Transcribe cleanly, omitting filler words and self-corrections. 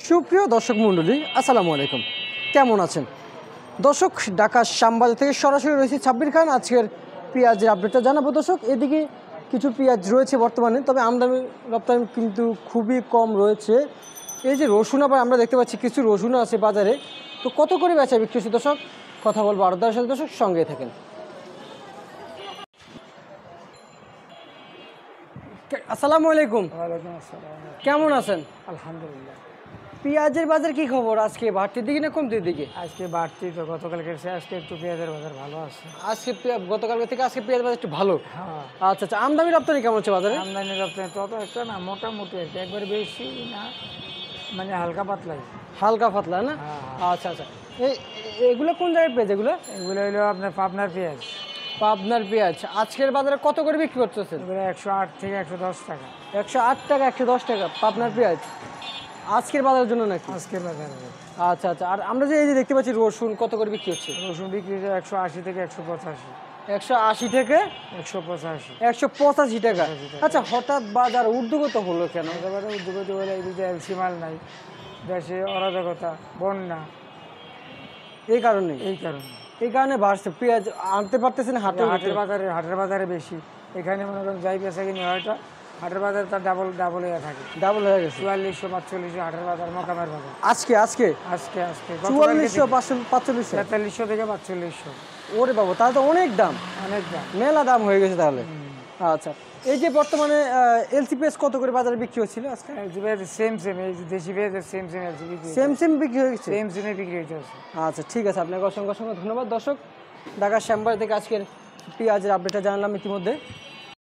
সুপ্রিয় দর্শক মণ্ডলী, আসসালামু আলাইকুম। কেমন আছেন দর্শক? ঢাকা শ্যামবাজার থেকে সরাসরি রয়েছে সাব্বির খান। আজকের পেঁয়াজের আপডেটটা জানাবো দর্শক। এদিকে কিছু পেঁয়াজ রয়েছে বর্তমানে, তবে আমদানি রপ্তানি কিন্তু খুবই কম রয়েছে। এই যে রসুন, আবার আমরা দেখতে পাচ্ছি কিছু রসুনও আছে বাজারে। তো কত করে বেচা বিক্রি হচ্ছে দর্শক, কথা বলবো আরদার সাথে। দর্শক সঙ্গে থাকেন। আসসালামু আলাইকুম। ওয়ালাইকুম আসসালাম। কেমন আছেন? আলহামদুলিল্লাহ। পেঁয়াজের বাজার কি খবর আজকে, বাড়তির দিকে না কমতির দিকে? আজকে বাড়তি তো, গতকালকে আজকে একটু পেঁয়াজের বাজার ভালো আছে। আজকে গতকালকে থেকে আজকে পেঁয়াজ বাজার একটু ভালো। হ্যাঁ, আচ্ছা আচ্ছা, আমদানি রপ্তানি কেমন হচ্ছে বাজারে? আমদানি রপ্তানি তত একটা না, মোটামুটি আর কি, একবারে বেশি না, মানে হালকা পাতলাই। হালকা পাতলা না? হ্যাঁ। আচ্ছা আচ্ছা। এগুলো কোন জায়গায় পেঁয়াজ এগুলো? এগুলো হলো আপনার পাবনার পেঁয়াজ। পাবনার পেঁয়াজ আজকের বাজারে কত করে বিক্রি করতেছেন? এগুলো 108 থেকে 110 টাকা। 108 টাকা, 110 টাকা পাবনার পেঁয়াজ আজকের বাজারের জন্য নাকি? আজকের বাজারে আচ্ছা আচ্ছা। আর আমরা যে এই যে দেখতে পাচ্ছি রসুন কত করে বিক্রি হচ্ছে? রসুন বিক্রি হচ্ছে 180 থেকে 185। 180 থেকে 185। 185 টাকা। আচ্ছা, হঠাৎ বাজার ঊর্ধ্বগত হলো কেন? একেবারে উদ্যোগতি বলে এদিকে এলসি মাল নাই, দেশে অরাজকতা, বন্যা, এই কারণে এই কারণে বাড়ছে, পেঁয়াজ আনতে পারতেছেন হাটের বাজারে বেশি। এখানে মনে করেন যাই বেচা কিনে হয়তো হাটের বাজারে তার ডাবল হয়ে থাকে, ডাবল হয়ে গেছে। 4400 4500 হাটের বাজার, মকামের বাজার আজকে আজকে আজকে 4400 545 4300 থেকে 4500। ওরে বাবা, তাহলে তো অনেক দাম, অনেক দাম, মেলা দাম হয়ে গেছে তাহলে। আচ্ছা, এই যে বর্তমানে এলসি পেঁয়াজ কত করে বাজারে বিক্রি হচ্ছিল আজকে? সেম এই যে দেশি পেঁয়াজের সেম সেম বিক্রি হয়ে গেছে। সেমে বিক্রি হইতে আছে। আচ্ছা ঠিক আছে, আপনাকে অসংখ্য ধন্যবাদ দর্শক। ঢাকা শ্যামবাজার থেকে আজকের পেঁয়াজের আপডেটটা জানালাম ইতিমধ্যে।